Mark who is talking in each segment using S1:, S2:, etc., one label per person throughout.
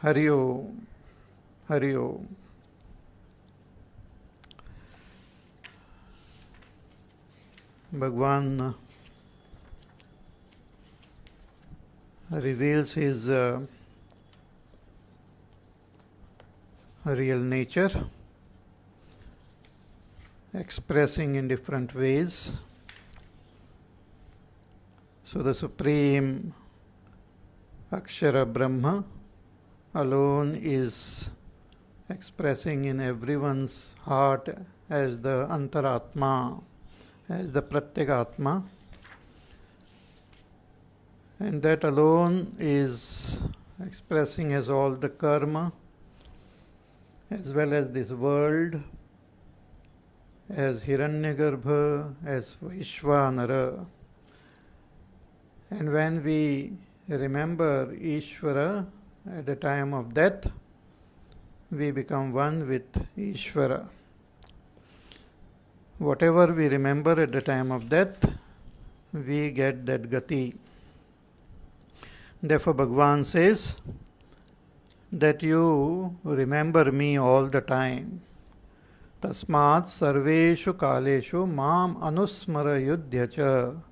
S1: Hari Om. Hari Om. Bhagwan reveals his real nature, expressing in different ways. So the Supreme Akshara Brahma alone is expressing in everyone's heart as the Antaratma, as the Pratyagatma, and that alone is expressing as all the karma, as well as this world, as Hiranyagarbha, as Vaishvanara. And when we remember Ishvara at the time of death, we become one with Ishvara. Whatever we remember at the time of death, we get that gati. Therefore, Bhagavan says that you remember me all the time. Tasmat sarveshu kaleshu mam anusmara yudhyacha.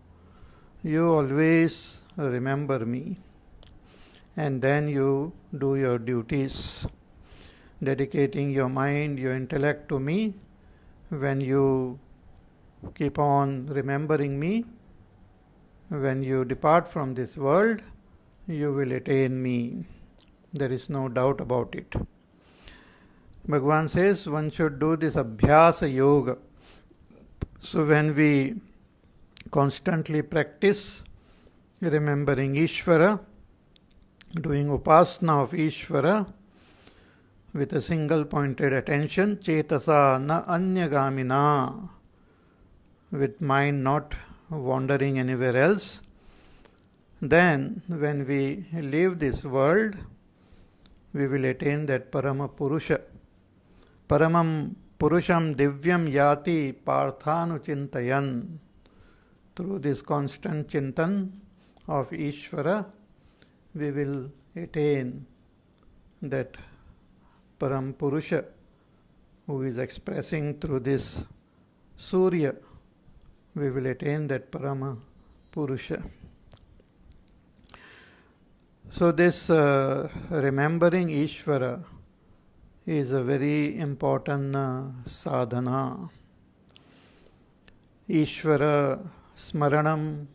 S1: You always remember me, and then you do your duties, dedicating your mind, your intellect to me. When you keep on remembering me, when you depart from this world, you will attain me. There is no doubt about it. Bhagavan says one should do this abhyasa yoga. So when we constantly practice remembering Ishvara, doing upasana of Ishvara with a single pointed attention, chetasa na anyagamina, with mind not wandering anywhere else, then when we leave this world, we will attain that Parama Purusha. Paramam Purusham Divyam Yati Parthanu Chintayan. Through this constant chintan of Ishvara, we will attain that Param Purusha, who is expressing through this Surya. We will attain that Parama Purusha. So this remembering Ishvara is a very important sadhana. Ishvara Smaranam,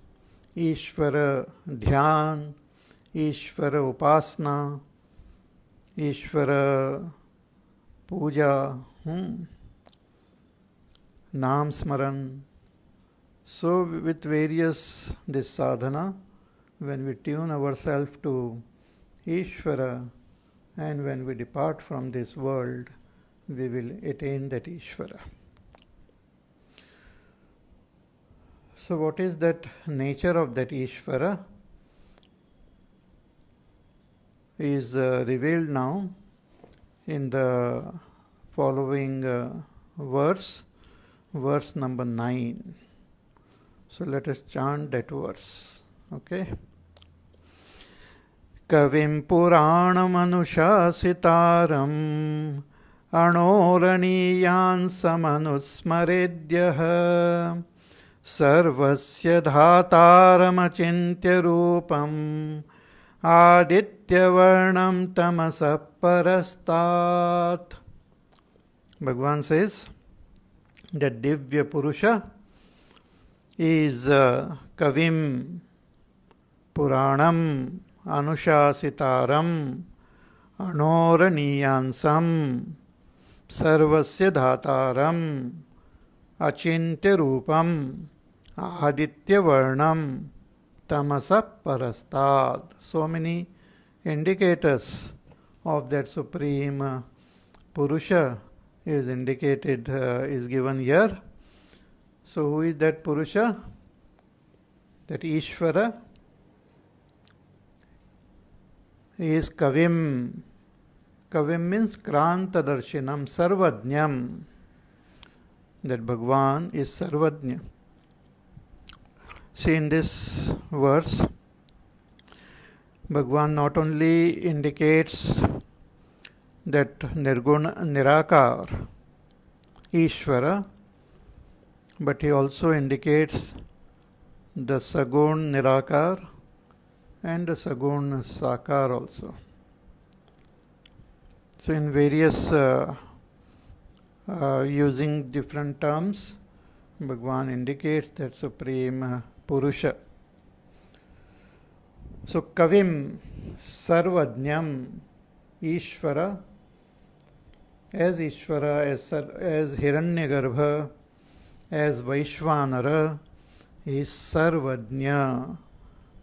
S1: Ishvara Dhyan, Ishvara Upasana, Ishvara Puja, Naam Smaran. So with various this sadhana, when we tune ourselves to Ishvara, and when we depart from this world, we will attain that Ishvara. So what is that nature of that Ishvara is revealed now in the following verse number 9. So let us chant that verse. Okay. Kavim Puranam Anushasitaram Anoraniyan Samanusmaredyah Sarvasya Dhataram Achintya Rupam Aditya Varnam Tamasa Parastat. Bhagavan says that Divya Purusha is Kavim Puranam Anushasitaram Anoraniyansam Sarvasya Dhataram Achintya Rupam Aditya Varnam Tamasa Parastad. So many indicators of that Supreme Purusha is indicated, is given here. So who is that Purusha? That Ishvara is Kavim. Kavim means Kranta Darshinam, Sarvadnyam. That Bhagavan is Sarvadnya. See in this verse, Bhagwan not only indicates that Nirguna Nirakar, Ishvara, but he also indicates the Sagun Nirakar and the Sagun Sakar also. So in various using different terms, Bhagwan indicates that Supreme Purusha. So Kavim Sarvajñam Ishvara, as Hiranyagarbha, as Vaishvanara, is Sarvajña.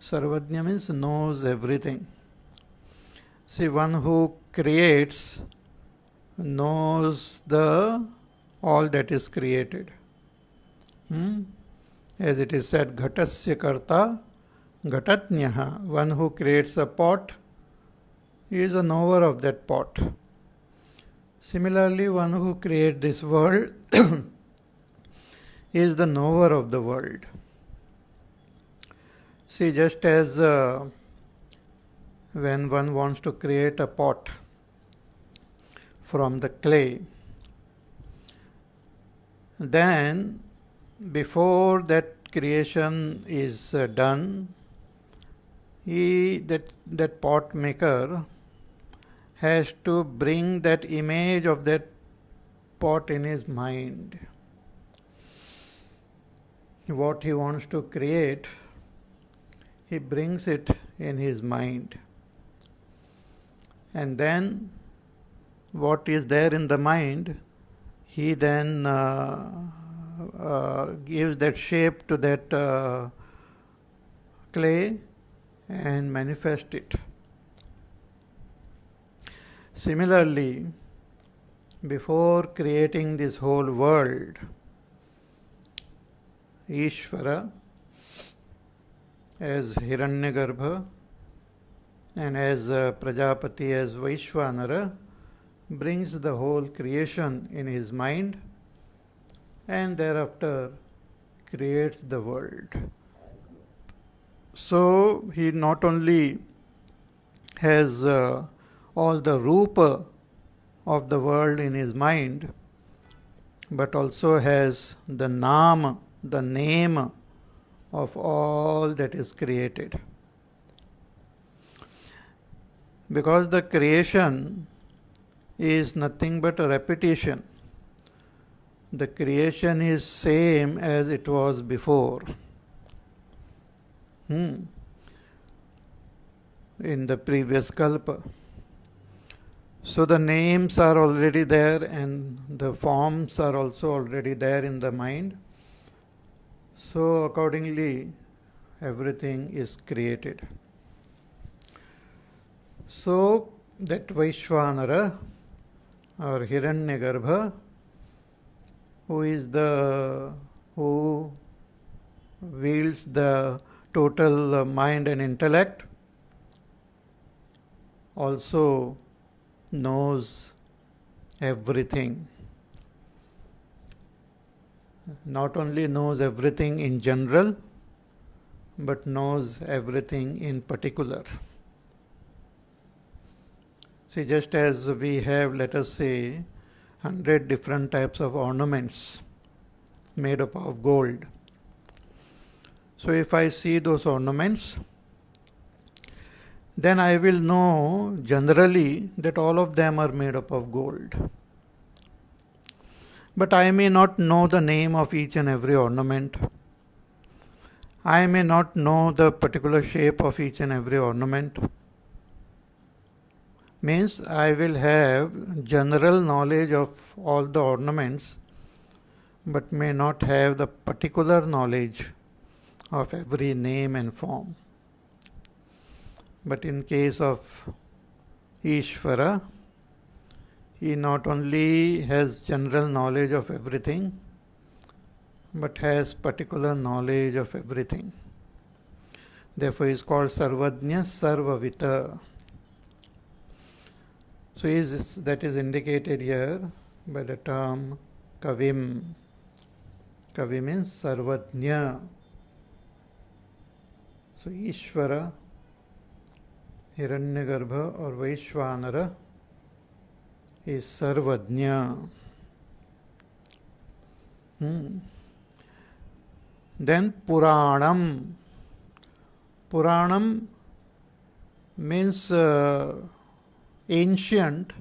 S1: Sarvajña means knows everything. See, one who creates knows all that is created. As it is said, Ghatasya Karta Ghatatnyaha. One who creates a pot is a knower of that pot. Similarly, one who creates this world is the knower of the world. See, just as when one wants to create a pot from the clay, then before that creation is done, that pot maker has to bring that image of that pot in his mind. What he wants to create, he brings it in his mind. And then what is there in the mind, he then gives that shape to that clay and manifests it. Similarly, before creating this whole world, Ishvara, as Hiranyagarbha, and as Prajapati, as Vaishvanara, brings the whole creation in his mind and thereafter creates the world. So he not only has all the rupa of the world in his mind, but also has the naam, the name of all that is created. Because the creation is nothing but a repetition. The creation is same as it was before. In the previous kalpa. So the names are already there and the forms are also already there in the mind. So accordingly, everything is created. So that Vaishvanara or Hiranyagarbha, who wields the total mind and intellect, also knows everything. Not only knows everything in general, but knows everything in particular. See, just as we have, let us say, 100 different types of ornaments made up of gold. So if I see those ornaments, then I will know generally that all of them are made up of gold. But I may not know the name of each and every ornament. I may not know the particular shape of each and every ornament. Means I will have general knowledge of all the ornaments, but may not have the particular knowledge of every name and form. But in case of Ishvara, he not only has general knowledge of everything, but has particular knowledge of everything. Therefore he is called Sarvajña Sarvavita. So that is indicated here by the term Kavim. Kavi means Sarvajña. So Ishvara हिरण्यगर्भ और वैश्वानर is Sarvajna. Then Puranam. Puranam means ancient,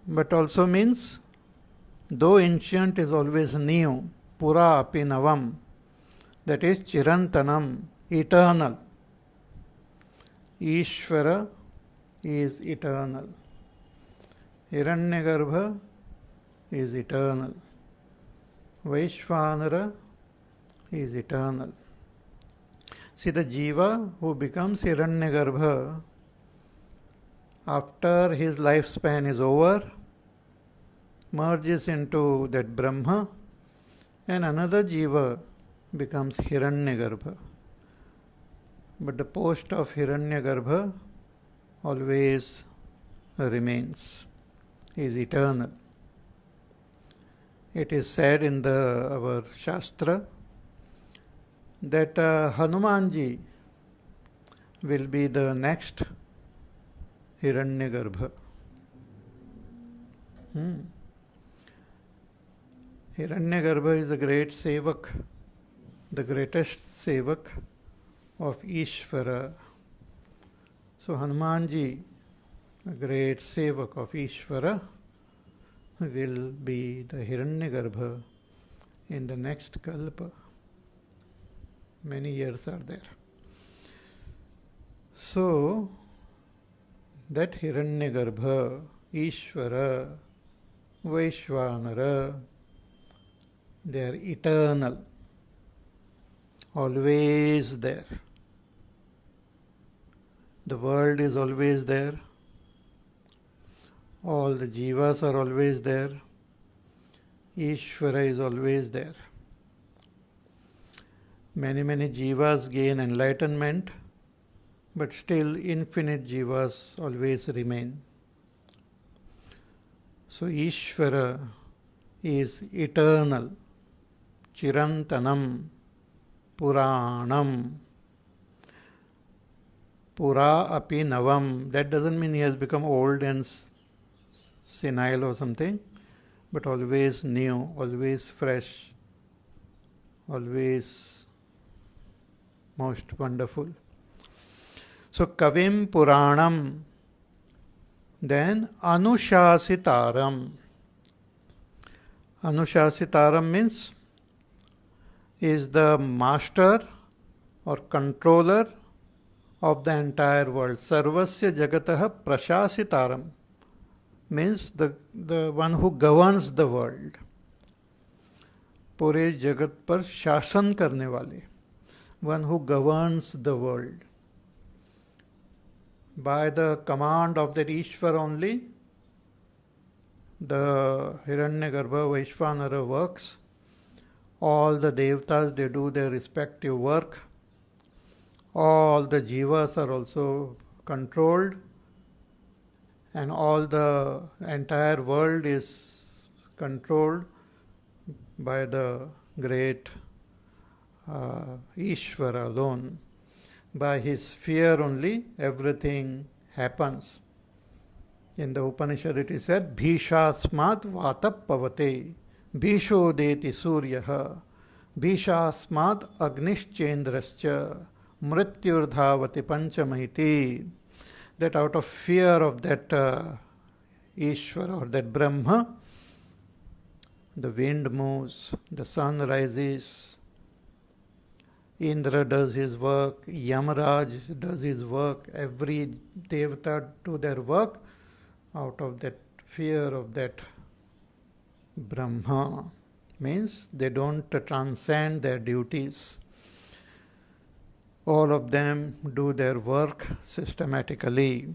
S1: but also means, though ancient is always new, Pura api navam, that is Chirantanam, eternal. Ishvara is eternal. Hiranyagarbha is eternal. Vaishvanara is eternal. See, the Jiva who becomes Hiranyagarbha, after his lifespan is over, merges into that Brahma, and another Jiva becomes Hiranyagarbha. But the post of Hiranyagarbha always remains, is eternal. It is said in our Shastra that Hanumanji will be the next Hiranyagarbha. Hiranyagarbha is the great Sevak, the greatest Sevak of Ishvara. So Hanumanji, a great Sevak of Ishvara, will be the Hiranyagarbha in the next Kalpa. Many years are there. So, that Hiranyagarbha, Ishvara, Vaishvanara, they are eternal, always there. The world is always there. All the jivas are always there. Ishvara is always there. Many jivas gain enlightenment, but still infinite jivas always remain. So Ishvara is eternal, Chirantanam, Puranam, Pura api navam. That doesn't mean he has become old and senile or something, but always new, always fresh, always most wonderful. So Kavim Puranam, then Anushasitaram. Anushasitaram means is the master or controller of the entire world. Sarvasya Jagatah Prashasitaram means the one who governs the world. पूरे जगत पर शासन करने वाले, one who governs the world. By the command of that Ishvara only, the Hiranyagarbha Vaishvanara works. All the Devtas, they do their respective work. All the Jivas are also controlled. And all the entire world is controlled by the great Ishvara alone. By his fear only, everything happens. In the Upanishad it is said, Bhishasmat vatap pavate, Bhisho deti suryaha, Bhishasmat agnischendrascha, Mrityurdhavati panchamahiti. That out of fear of that Ishvara or that Brahma, the wind moves, the sun rises, Indra does his work, Yamaraj does his work, every Devata do their work out of that fear of that Brahma. Means they don't transcend their duties. All of them do their work systematically.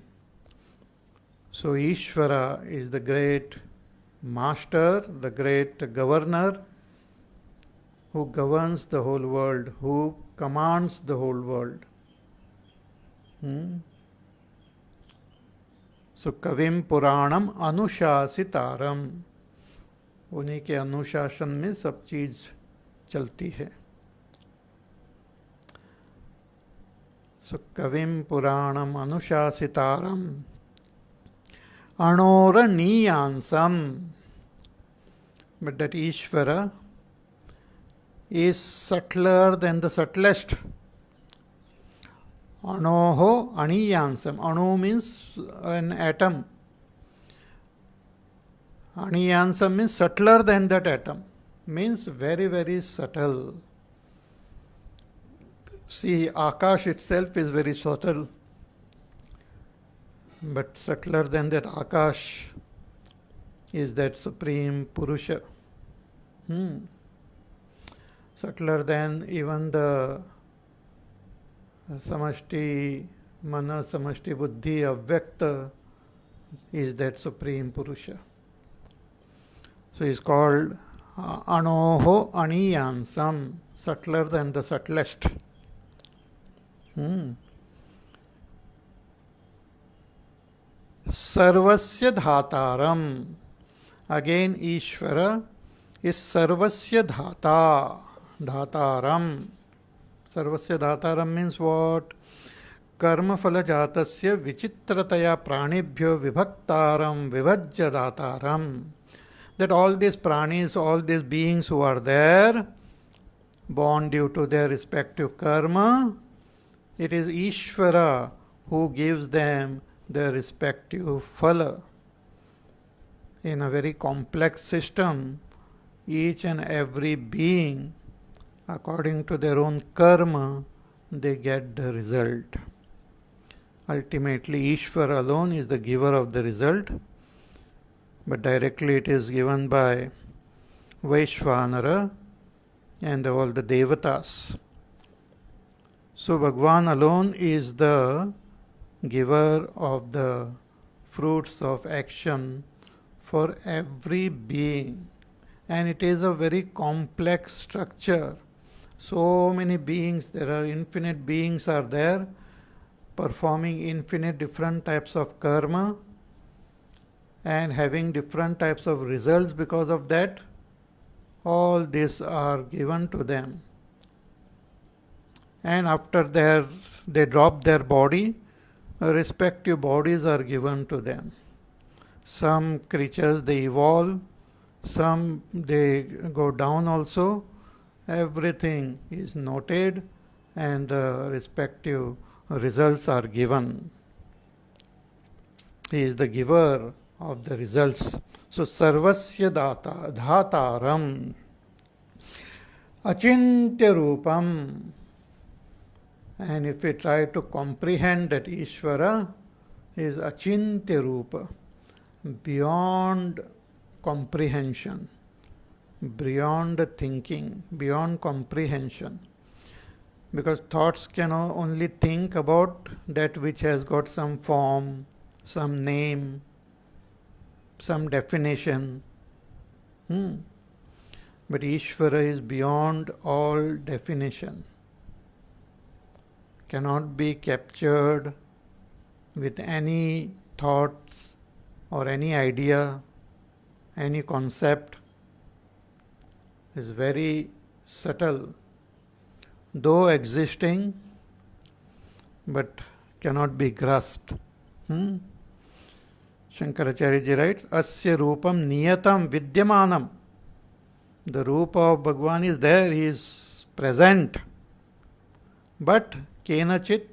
S1: So Ishvara is the great master, the great governor, who governs the whole world, who commands the whole world. So Kavim Puranam Anushasitaram, उन्हीं के अनुशासन में सब चीज चलती है. So Kavim Puranam Anushasitaram Anoraniyansam. But that Ishvara is subtler than the subtlest. Anoho Aniyansam. Anu means an atom. Aniyansam means subtler than that atom. Means very, very subtle. See, Akash itself is very subtle. But subtler than that Akash is that Supreme Purusha. Subtler than even the Samashti Mana, Samashti Buddhi, Avyakta is that Supreme Purusha. So he is called Anoho Aniyansam, subtler than the subtlest. Sarvasya Dhataram. Again, Ishvara is Sarvasya Dhata. Dhataram. Sarvasya Dhataram means what? Karma Phala Jatasya Vichitrataya Pranibhyo Vibhaktaram Vibhajya Dhataram. That all these pranis, all these beings who are there, born due to their respective karma, it is Ishvara who gives them their respective phala. In a very complex system, each and every being, according to their own karma, they get the result. Ultimately, Ishvara alone is the giver of the result, but directly it is given by Vaishvanara and all the Devatas. So Bhagwan alone is the giver of the fruits of action for every being. And it is a very complex structure. So many beings, there are infinite beings are there, performing infinite different types of karma and having different types of results because of that. All these are given to them. And after they drop their body, respective bodies are given to them. Some creatures they evolve, some they go down also. Everything is noted and the respective results are given. He is the giver of the results. So Sarvasya Dhataram Achintya Rupam. And if we try to comprehend that Ishvara is Achintya Rupa, beyond comprehension, beyond thinking, beyond comprehension. Because thoughts can only think about that which has got some form, some name, some definition. But Ishvara is beyond all definition. Cannot be captured with any thoughts or any idea, any concept. Is very subtle, though existing, but cannot be grasped. Shankaracharya ji writes, Asya Rupam Niyatam Vidyamanam. The Rupa of Bhagwan is there, he is present. But Kenachit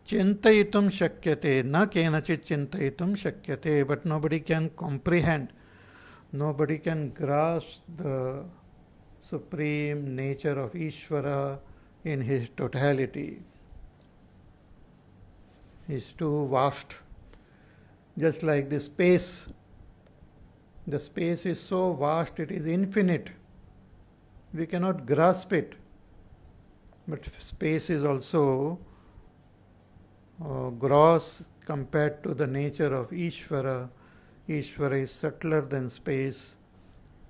S1: Chintayitum Shakyate, na Kenachit Chintayitum Shakyate, but nobody can comprehend, nobody can grasp the supreme nature of Ishvara in his totality. He is too vast. Just like the space is so vast, it is infinite. We cannot grasp it. But space is also gross compared to the nature of Ishvara. Ishvara is subtler than space,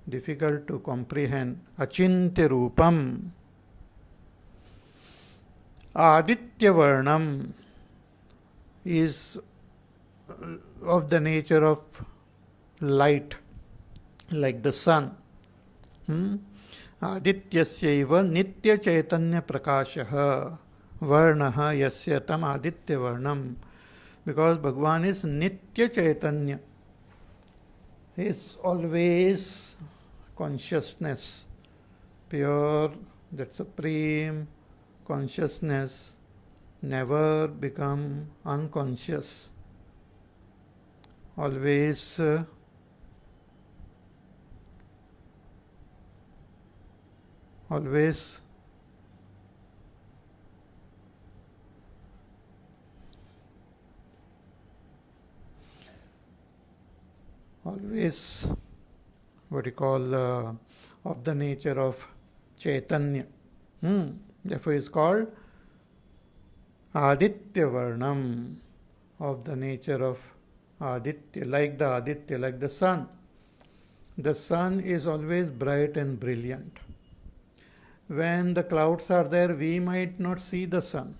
S1: difficult to comprehend. Achintya Rupam. Aditya Varnam is of the nature of light, like the sun. Adityasya nitya chaitanya prakashaha. Varnaha yasya tam aditya varnam. Because Bhagwan is Nitya Chaitanya. He is always consciousness, pure, that supreme consciousness, never become unconscious. Always always what you call of the nature of Chaitanya. Therefore is called Aditya Varnam, of the nature of Aditya, like the Aditya, like the sun. The sun is always bright and brilliant. When the clouds are there, we might not see the sun.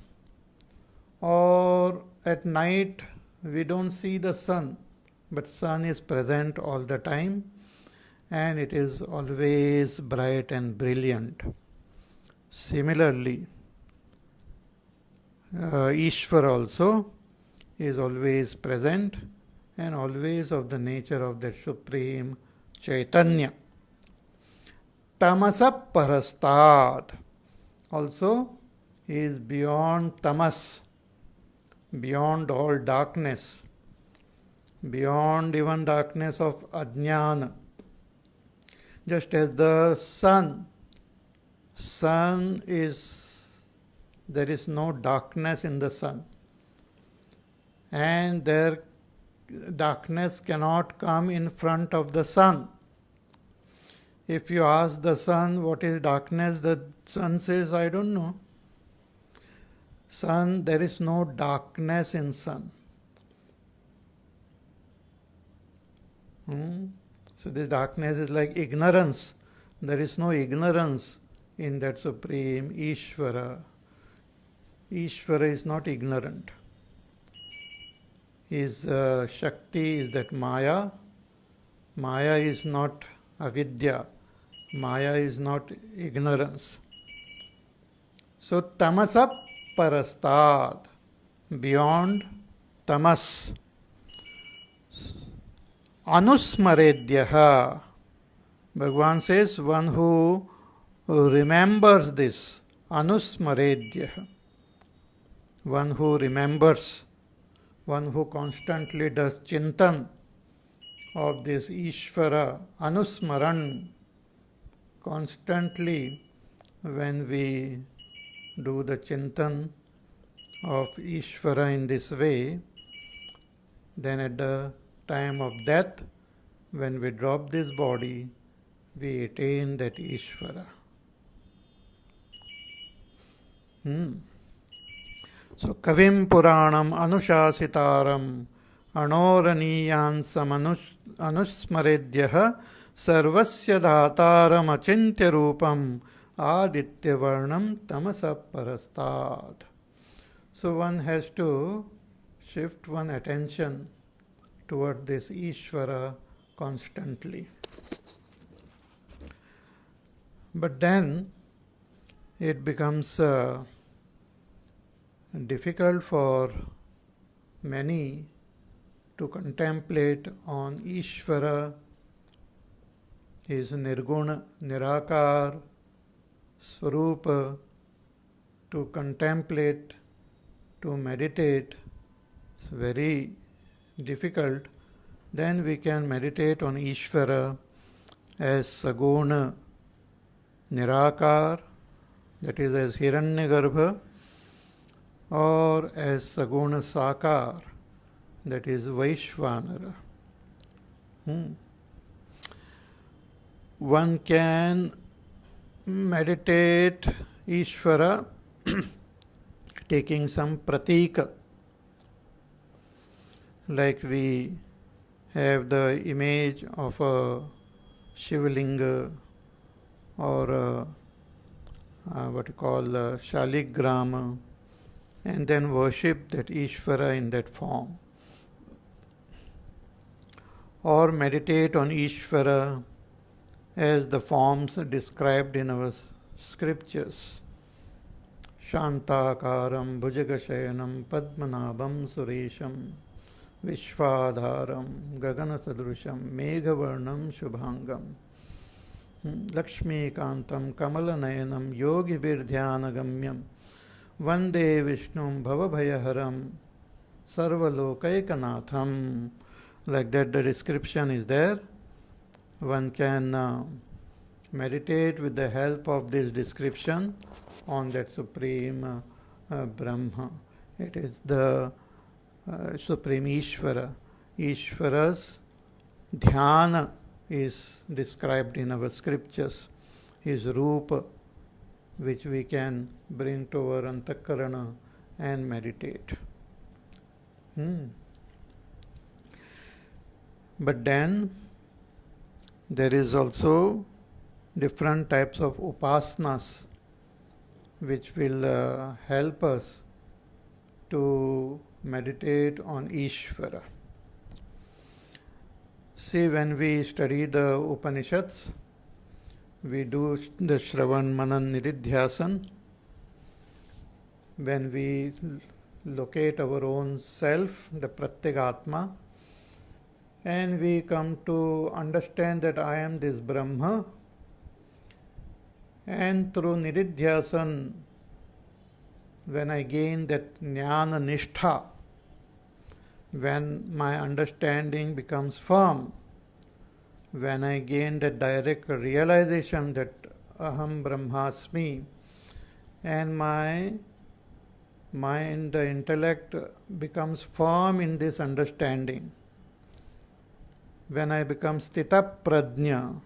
S1: Or at night, we don't see the sun, but sun is present all the time and it is always bright and brilliant. Similarly, Ishvara also is always present and always of the nature of the Supreme Chaitanya. Tamasa parastad. Also, he is beyond tamas, beyond all darkness, beyond even darkness of ajnana. Just as the sun is, there is no darkness in the sun, and darkness cannot come in front of the sun. If you ask the sun what is darkness, the sun says, I don't know. Sun, there is no darkness in sun. So this darkness is like ignorance. There is no ignorance in that Supreme Ishvara. Ishvara is not ignorant. His Shakti is that Maya. Maya is not avidya. Maya is not ignorance. So tamasa parastad, beyond tamas. Anusmaredyaha. Bhagavan says, one who remembers this. Anusmaredyaha. One who remembers, one who constantly does chintan of this Ishvara, Anusmaran. Constantly, when we do the chintan of Ishvara in this way, then at the time of death, when we drop this body, we attain that Ishvara. So, Kavim Puranam Anushasitaram Anoraniyansam Anusmaredyaha Sarvasya Dhataram Achintya Rupam Aditya Varnam Tamasa Parastad. So, one has to shift one attention toward this Ishvara constantly. But then it becomes difficult for many to contemplate on Ishvara, his Nirguna, Nirakar, Swarupa, to contemplate, to meditate. It's very difficult. Then we can meditate on Ishvara as Saguna, Nirakar, that is as Hiranyagarbha, or as Saguna Sakar, that is Vaishvanara. One can meditate Ishvara taking some pratika, like we have the image of a Shivalinga or what you call Shaligrama, and then worship that Ishvara in that form. Or meditate on Ishvara as the forms described in our scriptures. शांताकारं भुजगशयनं पद्मनाभं सुरेशं विश्वाधारं गगनसदृशं मेघवर्णं शुभांगं लक्ष्मीकान्तं कमलनयनं योगिभिर्ध्यानगम्यं वन्दे विष्णुं भवभयहरं सर्वलोकैकनाथं. Like that the description is there. One can meditate with the help of this description on that Supreme Brahma. It is the Supreme Ishvara. Ishvara's dhyana is described in our scriptures. His rupa, which we can bring to our antakarana and meditate. But then there is also different types of upasanas which will help us to meditate on Ishvara. See, when we study the Upanishads, we do the Shravan Manan Nididhyasan. When we locate our own self, the Pratyagatma, and we come to understand that I am this Brahma, and through Nididhyasan, when I gain that Jnana Nishtha, when my understanding becomes firm, when I gain that direct realization that Aham Brahmasmi, and my mind, the intellect becomes firm in this understanding, when I become Sthita Prajna,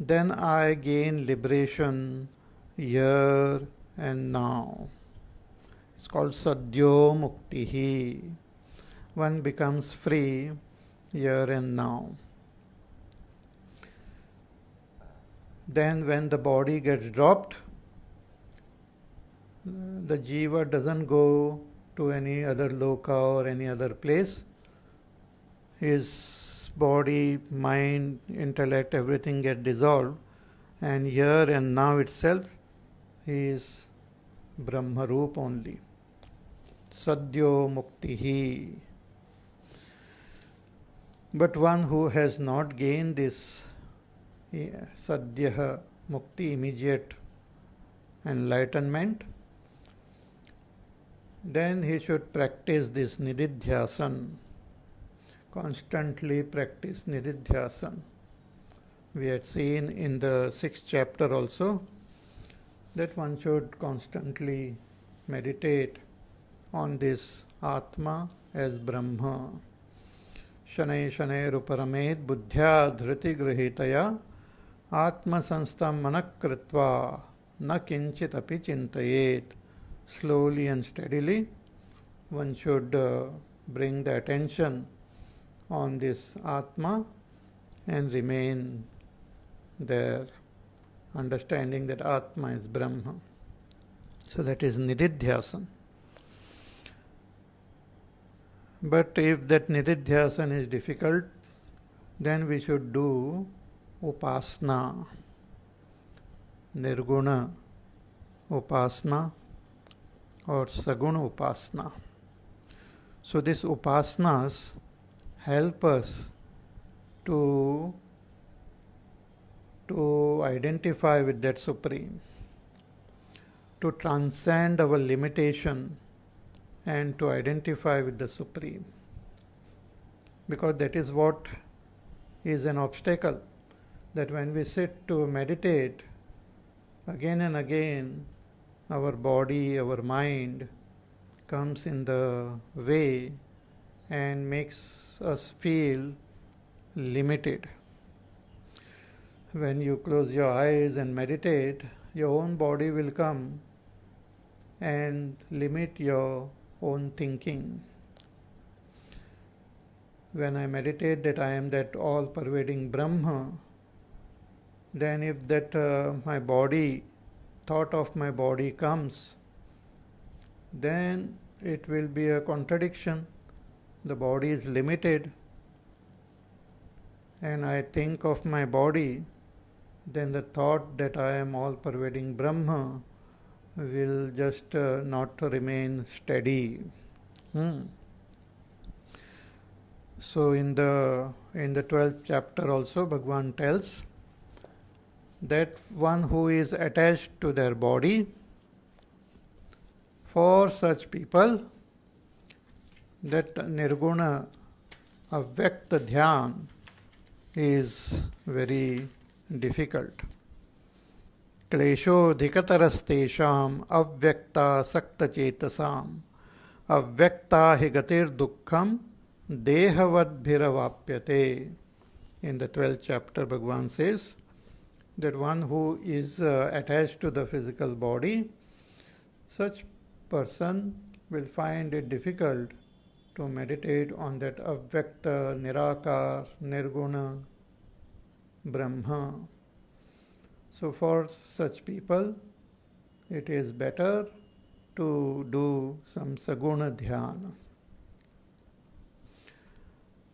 S1: then I gain liberation here and now. It's called Sadhyo Muktihi. One becomes free here and now. Then when the body gets dropped, the jiva doesn't go to any other loka or any other place. His body, mind, intellect, everything get dissolved, and here and now itself he is Brahmarup only. Sadhyo Muktihi. But one who has not gained this Sadhya Mukti, immediate enlightenment, then he should practice this Nididhyasan. Constantly practice Nididhyasan. We had seen in the 6th chapter also that one should constantly meditate on this Atma as Brahma. Shanai Shanai Ruparamed Buddhya Dhriti Grihitaya Atma Sanstam Manakritva Na Kinchit Api Chintayet. Slowly and steadily one should bring the attention on this Atma and remain there, understanding that Atma is Brahma. So that is Nididhyasan. But if that Nididhyasan is difficult, then we should do Upasana, Nirguna Upasana or Saguna Upasana. So these Upasanas help us to identify with that Supreme, to transcend our limitation and to identify with the Supreme. Because that is what is an obstacle, that when we sit to meditate, again and again our body, our mind comes in the way and makes us feel limited. When you close your eyes and meditate, your own body will come and limit your own thinking. When I meditate that I am that all-pervading Brahma, then if that my body, thought of my body comes, then it will be a contradiction. The body is limited, and I think of my body, then the thought that I am all-pervading Brahma will just not remain steady. So in the 12th chapter also Bhagwan tells that one who is attached to their body, for such people, that nirguna avyakta dhyan is very difficult. Kleshodhikatarastesham avyakta sakta chetasam avyakta hi gatir dukkham dehavadbhiravapyate. In the 12th chapter, Bhagavan says that one who is attached to the physical body, such person will find it difficult to meditate on that avyakta, nirakar, nirguna, brahma. So for such people, it is better to do some saguna dhyana,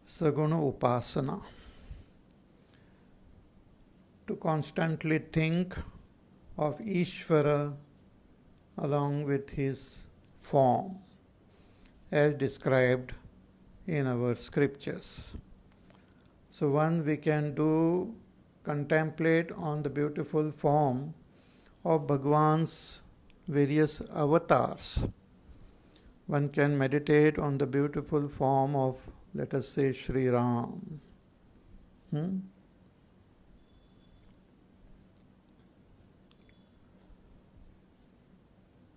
S1: saguna upasana, to constantly think of Ishvara along with his form, as described in our scriptures. So one we can do contemplate on the beautiful form of Bhagwan's various avatars. One can meditate on the beautiful form of, let us say, Sri Ram.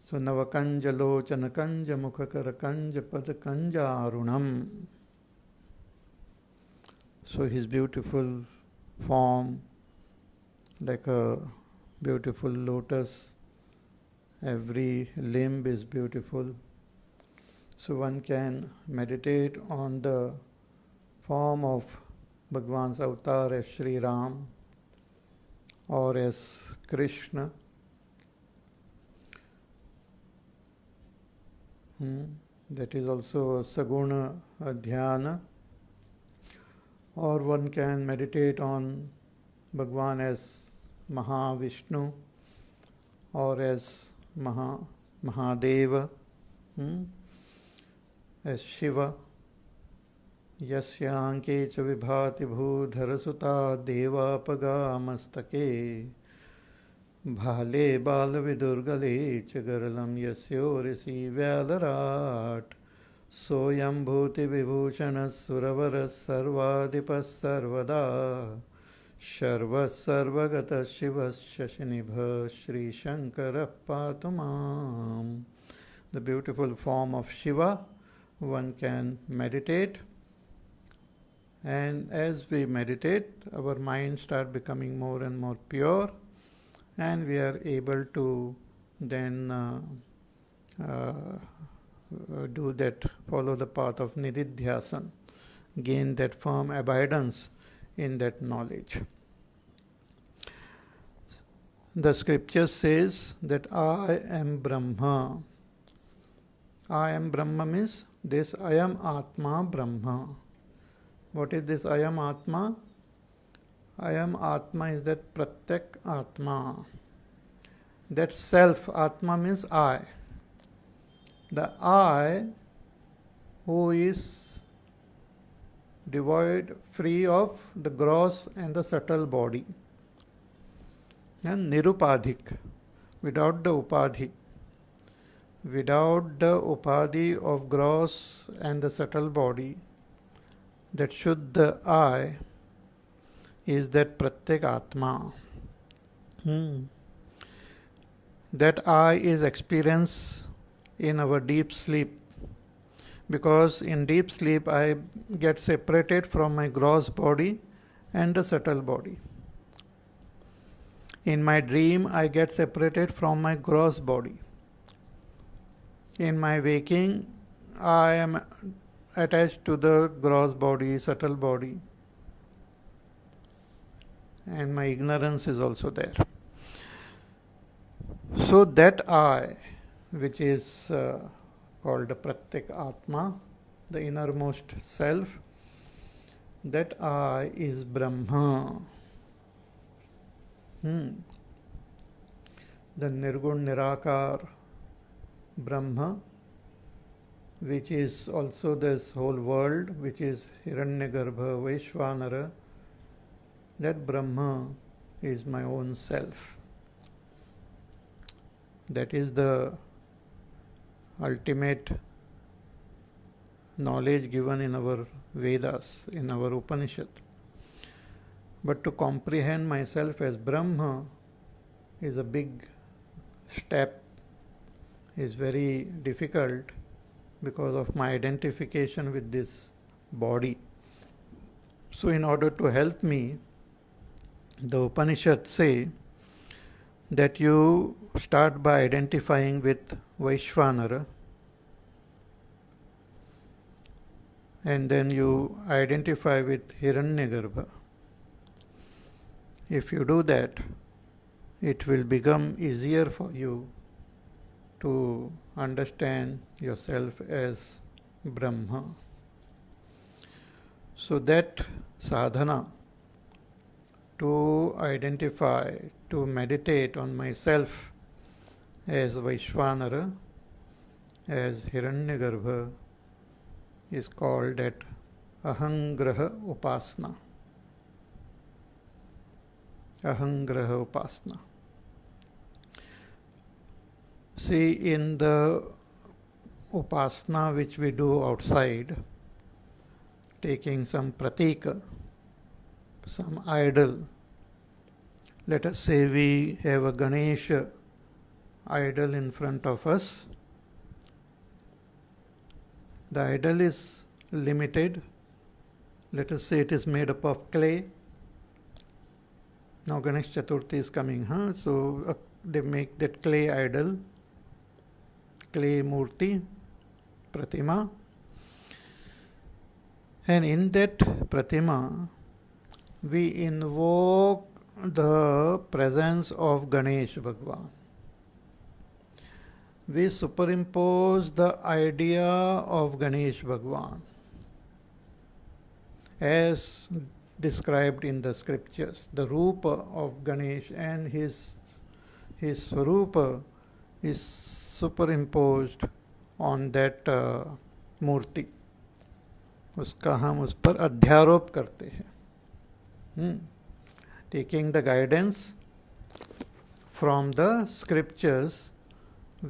S1: So Navakanja Lochana Kanja Mukhakara Kanja Padakanja Arunam. So his beautiful form, like a beautiful lotus, every limb is beautiful. So one can meditate on the form of Bhagwan's avatar as Sri Ram or as Krishna. That is also a saguna dhyana. Or one can meditate on Bhagwan as Mahavishnu or as Mahadeva, as Shiva. Yasyanke cha vibhati bhudharasuta devapaga mastake bhale balavidurgale cha garalam yasyorisi vyadarat soyam bhuti vibhushanas suravaras sarvadipas sarvada sharvas sarvagata shivas shashinibha Shri Shankara patumam. The beautiful form of Shiva, one can meditate, and as we meditate, our mind starts becoming more and more pure, and we are able to then do that, follow the path of nididhyasan, gain that firm abidance in that knowledge. The scripture says that I am Brahma. I am Brahma means this I am Atma Brahma. What is this I am Atma? I am Atma is that Pratyak Atma. That self, Atma means I. The I who is devoid, free of the gross and the subtle body. And nirupadhik, without the upadhi. Without the upadhi of gross and the subtle body, that Shuddha I is that Pratyak Atma. That I is experienced in our deep sleep, because in deep sleep I get separated from my gross body and the subtle body. In my dream I get separated from my gross body. In my waking I am attached to the gross body, subtle body, and my ignorance is also there. So that I, which is called the Pratyak Atma, the innermost self, that I is Brahma. the Nirgun Nirakar Brahma, which is also this whole world, which is Hiranyagarbha, Vaishvanara, that Brahma is my own self. That is the ultimate knowledge given in our Vedas, in our Upanishad. But to comprehend myself as Brahma is a big step, is very difficult because of my identification with this body. So in order to help me, the Upanishads say that you start by identifying with Vaishvanara, and then you identify with Hiranyagarbha. If you do that, it will become easier for you to understand yourself as Brahma. So that sadhana, to identify, to meditate on myself as Vaishvanara, as Hiranyagarbha, is called that Ahangraha Upasana. Ahangraha Upasana. See, in the Upasana which we do outside, taking some pratika, some idol. Let us say we have a Ganesha idol in front of us. The idol is limited. Let us say it is made up of clay. Now Ganesh Chaturthi is coming, so they make that clay idol, clay murti, pratima. And in that pratima, we invoke the presence of Ganesh Bhagwan. We superimpose the idea of Ganesh Bhagwan as described in the scriptures. The Rupa of Ganesh and his Swarupa is superimposed on that मूर्ति. उसका हम उस पर अध्यारोप करते हैं. Taking the guidance from the scriptures,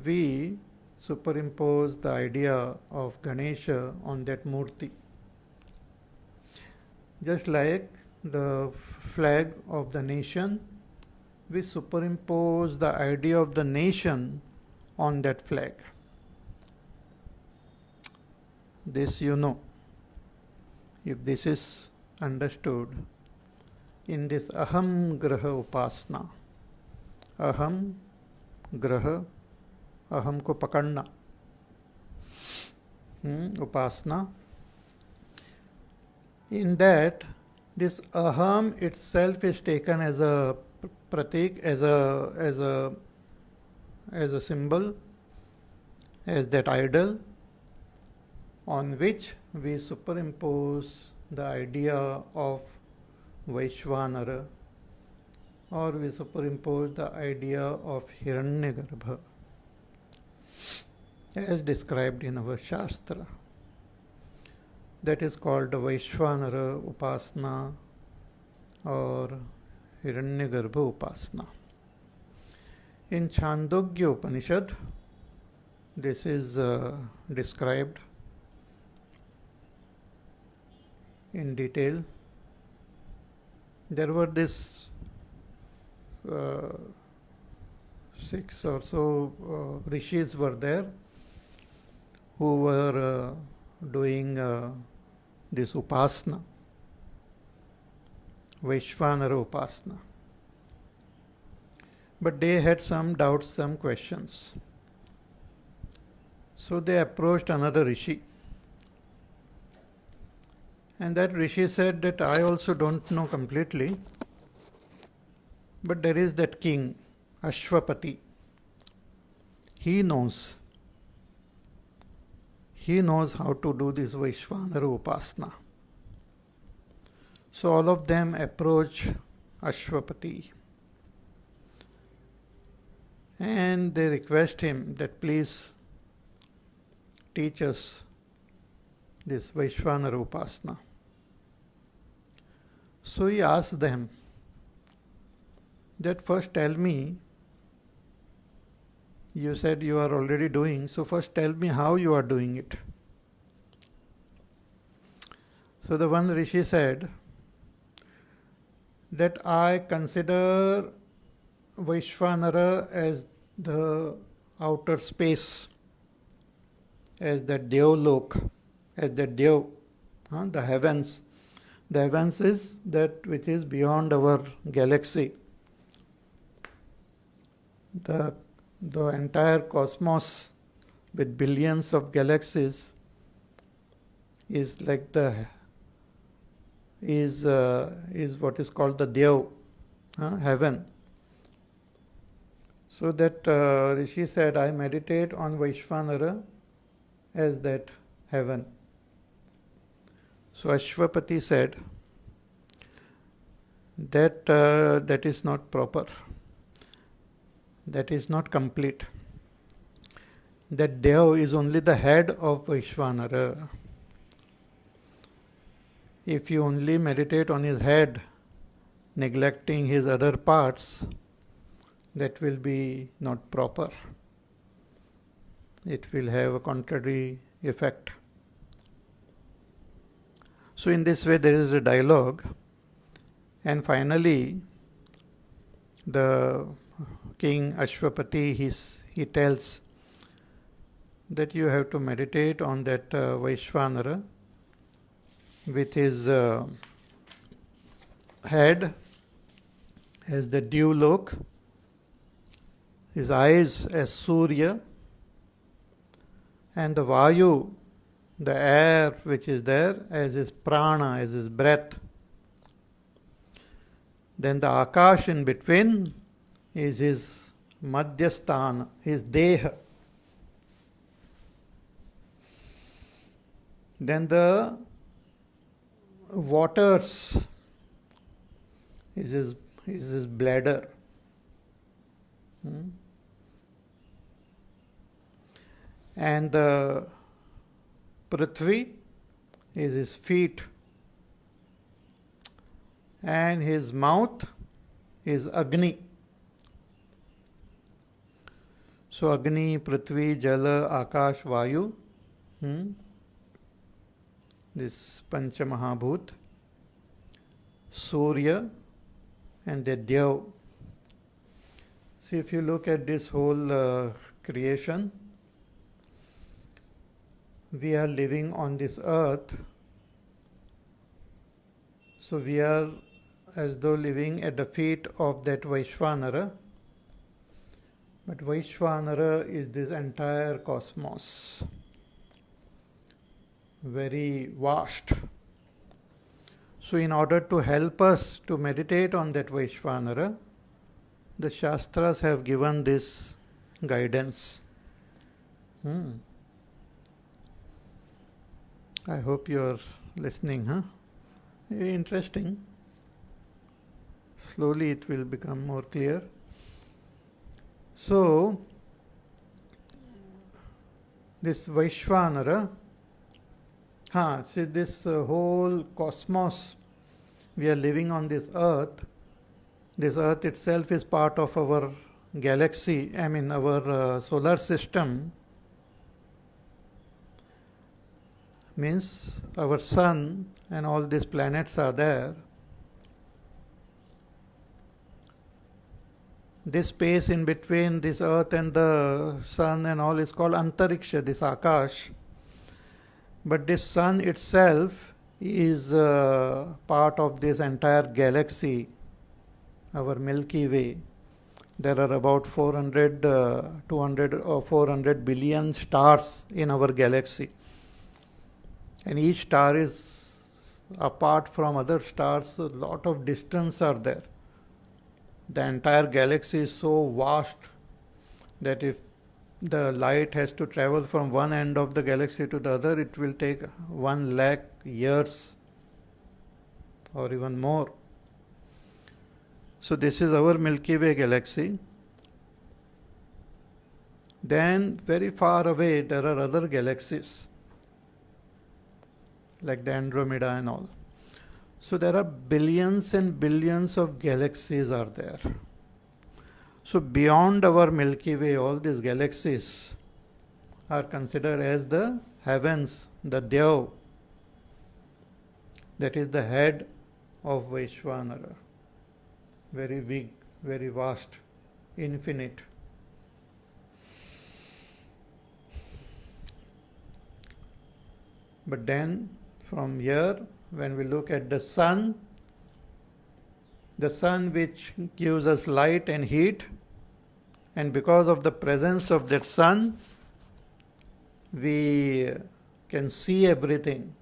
S1: we superimpose the idea of Ganesha on that murti. Just like the flag of the nation, we superimpose the idea of the nation on that flag. This you know. If this is understood, in this Aham Graha Upasana, Aham Graha, Aham ko pakadna, Upasana. In that, this Aham itself is taken as a pratik, as a symbol, as that idol, on which we superimpose the idea of Vaishvanara, or we superimpose the idea of Hiranyagarbha, as described in our Shastra. That is called the Vaishvanara Upasana or Hiranyagarbha Upasana. In Chandogya Upanishad, this is described in detail. There were this 6 or so rishis were there who were doing this upasana, Vaishvanara Upasana. But they had some doubts, some questions. So they approached another rishi. And that rishi said that I also don't know completely, but there is that king, Ashwapati. He knows. He knows how to do this Vaishvanara Upasana. So all of them approach Ashwapati. and they request him that please teach us this Vaishvanara Upasana. So he asks them that first tell me, you said you are already doing, so first tell me how you are doing it. So the one Rishi said that I consider Vaishvanara as the outer space, as the Deolok, as the Dev, the heavens. The heavens is that which is beyond our galaxy. The entire cosmos with billions of galaxies is like is what is called the Dev, heaven. So that Rishi said, I meditate on Vaishvanara as that heaven. So Ashwapati said that that is not proper. That is not complete. That Dev is only the head of Vaishvanara. If you only meditate on his head, neglecting his other parts, that will be not proper. It will have a contrary effect. So in this way there is a dialogue, and finally the King Ashwapati, he tells that you have to meditate on that Vaishvanara with his head as the Deolok, his eyes as Surya, and the Vayu, the air which is there, as his prana, as his breath. Then the Akash in between is his Madhyasthana, his Deha. Then the waters is his bladder. And the Prithvi is his feet. And his mouth is Agni. So Agni, Prithvi, Jala, Akash, Vayu. This Pancha Mahabhut, Surya, and the Dev. See, if you look at this whole creation, we are living on this earth. So we are as though living at the feet of that Vaishvanara. But Vaishvanara is this entire cosmos, very vast. So in order to help us to meditate on that Vaishvanara, the Shastras have given this guidance. I hope you are listening, Interesting. Slowly it will become more clear. So, this Vaishvanara, see this whole cosmos, we are living on this earth. This earth itself is part of our galaxy, our solar system. Means our sun and all these planets are there. This space in between this earth and the sun and all is called Antariksha, this Akash. But this sun itself is part of this entire galaxy, our Milky Way. There are about 200 or 400 billion stars in our galaxy. And each star is apart from other stars, a lot of distance are there. The entire galaxy is so vast that if the light has to travel from one end of the galaxy to the other, it will take 1 lakh years or even more. So this is our Milky Way galaxy. Then very far away there are other galaxies like the Andromeda and all. So there are billions and billions of galaxies are there. So beyond our Milky Way, all these galaxies are considered as the heavens, the Dev, that is the head of Vaishvanara. Very big, very vast, infinite. But then from here, when we look at the sun which gives us light and heat, and because of the presence of that sun, we can see everything.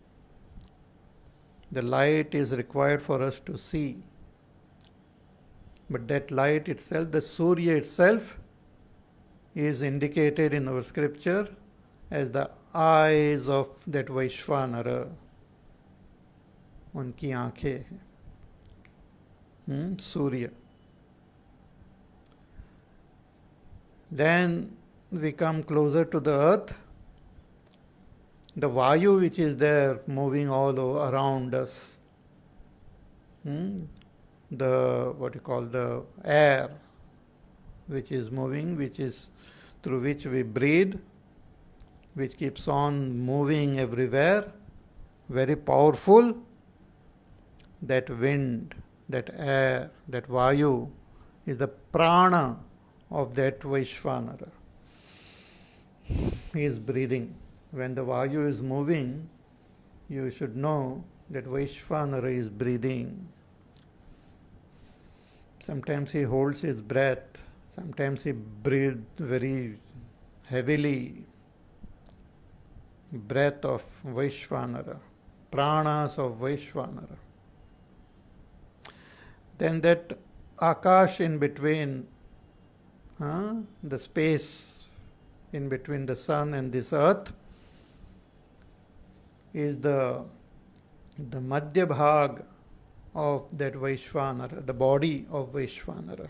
S1: The light is required for us to see. But that light itself, the Surya itself, is indicated in our scripture as the eyes of that Vaishvanara. उनकी आंखें हैं सूर्य. Then we come closer to the earth. The Vayu which is there moving all around us, the what you call the air which is moving, which is through which we breathe, which keeps on moving everywhere, very powerful. That wind, that air, that Vayu is the prana of that Vaishvanara. He is breathing. When the Vayu is moving, you should know that Vaishvanara is breathing. Sometimes he holds his breath, sometimes he breathes very heavily. Breath of Vaishvanara, pranas of Vaishvanara. Then that Akash in between, the space in between the sun and this earth, is the Madhya Bhag of that Vaishvanara, the body of Vaishvanara.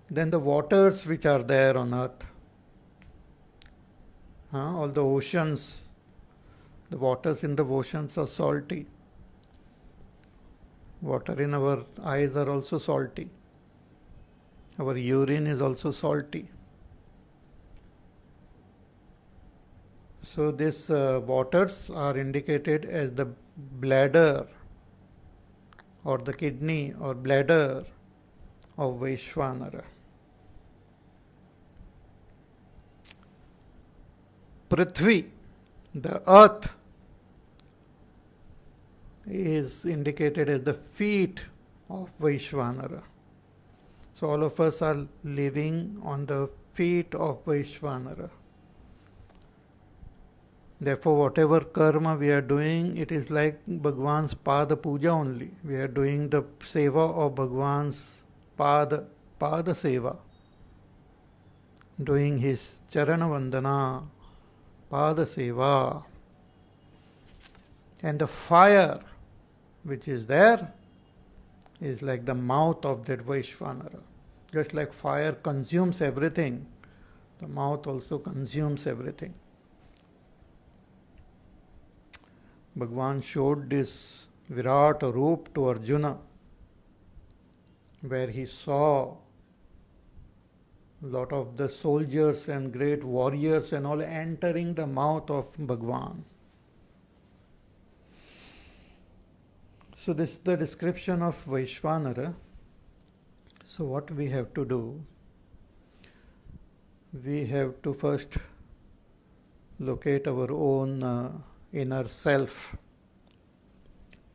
S1: Then the waters which are there on earth, all the oceans, the waters in the oceans are salty. Water in our eyes are also salty. Our urine is also salty. So these waters are indicated as the bladder or the kidney or bladder of Vaishvanara. Prithvi, the earth, is indicated as the feet of Vaishvanara. So all of us are living on the feet of Vaishvanara. Therefore, whatever karma we are doing, it is like Bhagwan's Pada Puja only. We are doing the seva of Bhagwan's Pada Seva. Doing his Charana Vandana, Pada Seva. And the fire which is there is like the mouth of that Vaishvanara. Just like fire consumes everything, the mouth also consumes everything. Bhagwan showed this Virat Roop to Arjuna, where he saw a lot of the soldiers and great warriors and all entering the mouth of Bhagwan. So this is the description of Vaishvanara. So what we have to do? We have to first locate our own inner self,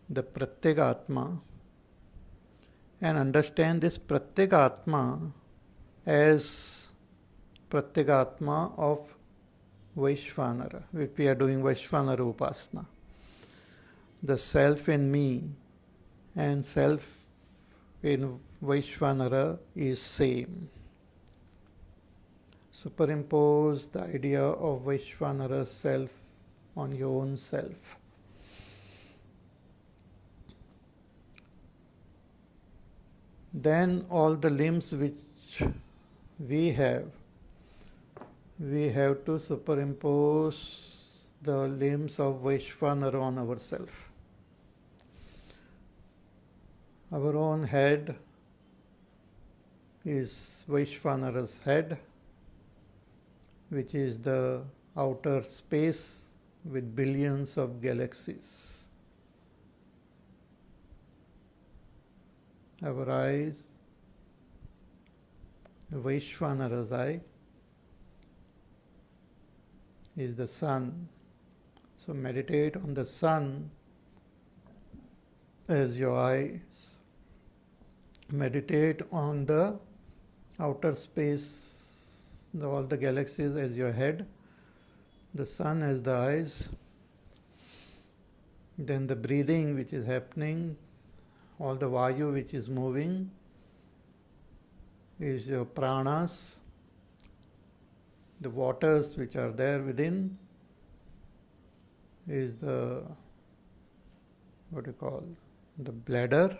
S1: the Pratyagatma, and understand this Pratyagatma as Pratyagatma of Vaishvanara, if we are doing Vaishvanara Upasana. The self in me and self in Vaishvanara is same. Superimpose the idea of Vaishvanara's self on your own self. then all the limbs which we have to superimpose the limbs of Vaishvanara on ourselves. Our own head is Vaishvanara's head, which is the outer space with billions of galaxies. Our eyes, Vaishvanara's eye, is the sun. So meditate on the sun as your eyes. Meditate on the outer space, all the galaxies as your head, the sun as the eyes, then the breathing which is happening, all the vayu which is moving is your pranas, the waters which are there within is the, the bladder.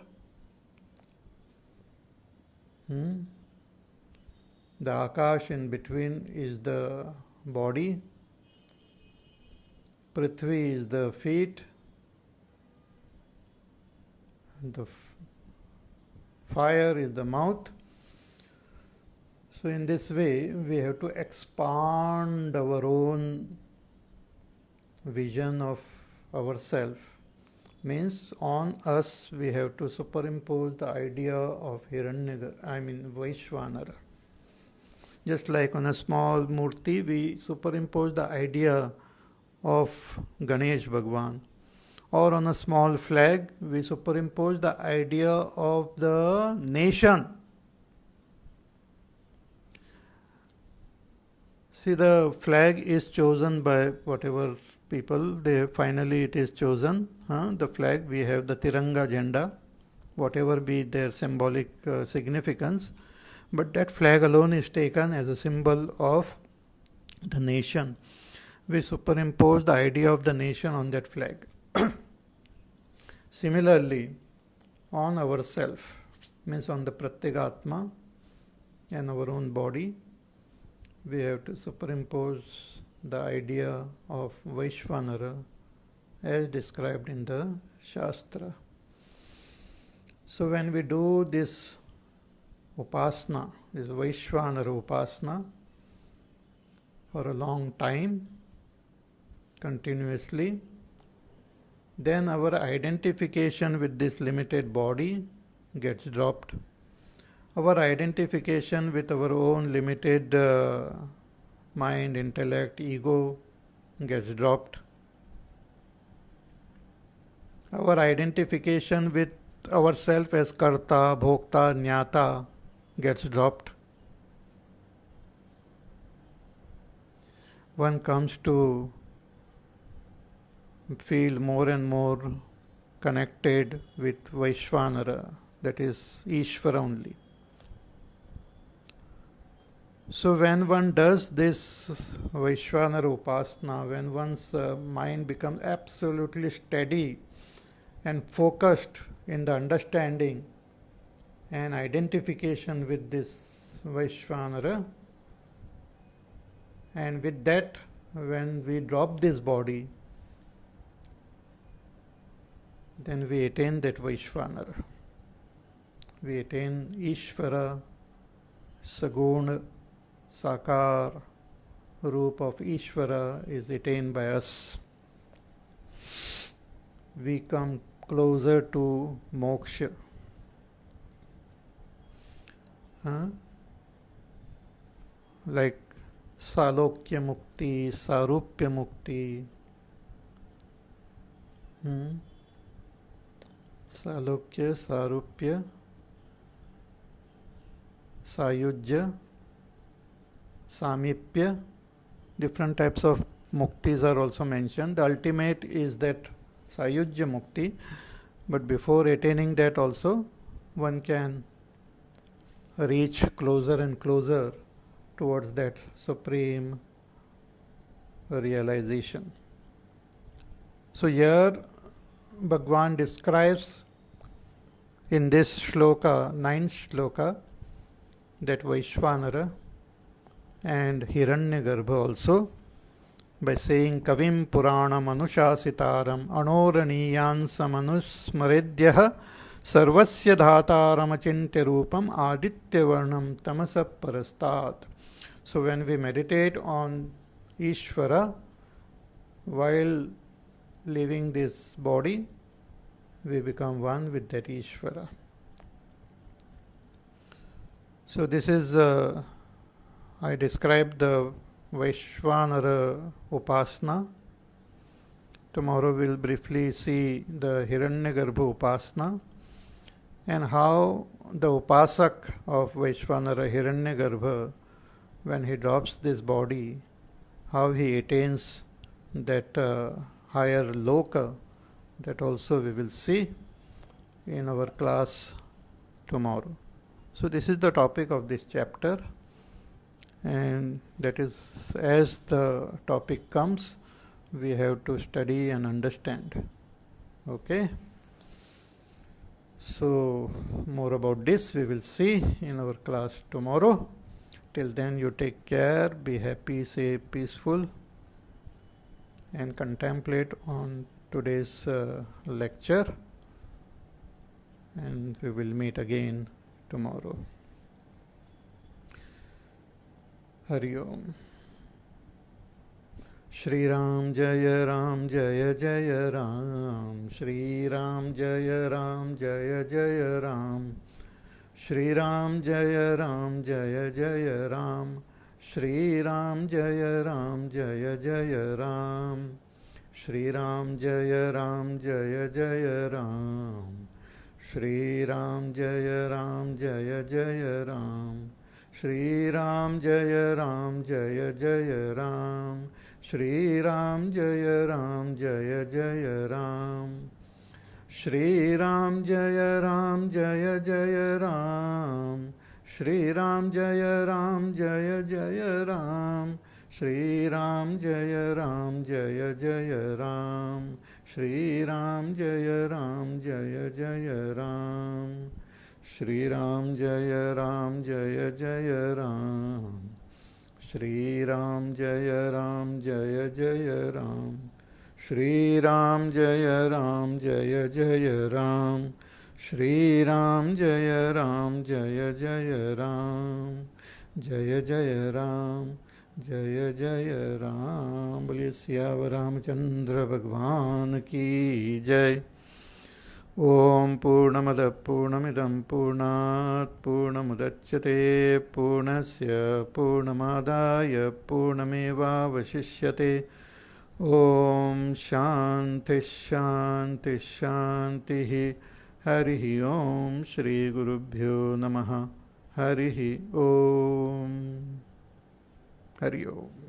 S1: The akash in between is the body. Prithvi is the feet. The fire is the mouth. So in this way, we have to expand our own vision of ourself. Means on us we have to superimpose the idea of Vaishvanara. Just like on a small murti, we superimpose the idea of Ganesh Bhagwan. Or on a small flag, we superimpose the idea of the nation. See, the flag is chosen by whatever people, finally it is chosen. The flag, we have the Tiranga Janda, whatever be their symbolic significance. But that flag alone is taken as a symbol of the nation. We superimpose the idea of the nation on that flag. Similarly, on ourself, means on the Pratyagatma and our own body, we have to superimpose the idea of Vaishvanara as described in the Shastra. So when we do this upasana, this Vaishvanara upasana, for a long time, continuously, then our identification with this limited body gets dropped. Our identification with our own limited mind, intellect, ego gets dropped. Our identification with ourself as karta, bhokta, jnata gets dropped. One comes to feel more and more connected with Vaishvanara, that is Ishvara only. So when one does this Vaishvanara upasana, when one's mind becomes absolutely steady and focused in the understanding and identification with this Vaishvanara, and with that, when we drop this body, then we attain that Vaishvanara. We attain Ishvara, Saguna, Sakar, Roop of Ishvara is attained by us. We come closer to moksha. Like Salokya Mukti, Sarupya Mukti. Salokya, Sarupya, Sayujya, Samipya. Different types of muktis are also mentioned. The ultimate is that Sayujya Mukti, but before attaining that also, one can reach closer and closer towards that supreme realization. So here Bhagwan describes in this shloka, 9th shloka, that Vaishvanara and Hiranyagarbha also, by saying Kavim Puranam Anushasitaram Anoraniyan Samanusmaredyah Sarvasya Dhataram Achintya Rupam Aditya Varnam Tamasa Parastat. So when we meditate on Ishvara while leaving this body, we become one with that Ishvara. So this is, I described the Vaishvanara Upasana. Tomorrow we'll briefly see the Hiranyagarbha Upasana and how the Upasak of Vaishvanara Hiranyagarbha, when he drops this body, how he attains that higher loka. That also we will see in our class tomorrow. So this is the topic of this chapter, and that is, as the topic comes, we have to study and understand. Okay? So more about this we will see in our class tomorrow. Till then, you take care, be happy, stay peaceful, and contemplate on today's lecture, and we will meet again tomorrow. Hari Om. Shri Ram Jaya Ram Jaya Jaya Ram. Shri Ram Jaya Ram Jaya Jaya Ram. Shri Ram Jaya Ram Jaya Jaya Ram. Shri Ram Jaya Ram Jaya Jaya Ram. Shri Ram Jaya Ram Jaya Jaya Ram. Shri Ram Jaya Ram Jaya Jaya Ram. Shri Ram Jaya Ram Jaya Jaya Ram. Shri Ram Jaya Ram Jaya Jaya Ram. Shri Ram Jaya Ram Jaya Jaya Ram. Shri Ram Jaya Ram Jaya Jaya Ram. Shri Ram Jaya Ram Jaya Jaya Ram. Shri Ram Jaya Ram Jaya Jaya Ram. Shri Ram Jaya Ram Jaya Jaya Ram. Shri Ram Jaya Ram Jaya Jaya Ram. Shri Ram Jaya Ram Jaya Jaya Ram. Shri Ram Jaya Ram Jaya Jaya Ram. Jaya Jaya Ram. जय जय राम. बोलिए सियावर रामचंद्र भगवान की जय. ओम पूर्णमद पूर्णमिदं पूर्णात् पूर्णमुदच्यते पूर्णस्य पूर्णमादाय पूर्णमेवावशिष्यते. ओम शांति शांति शांति. हरि ओम. श्री गुरुभ्यो नमः. हरि ओम. हरि ओम.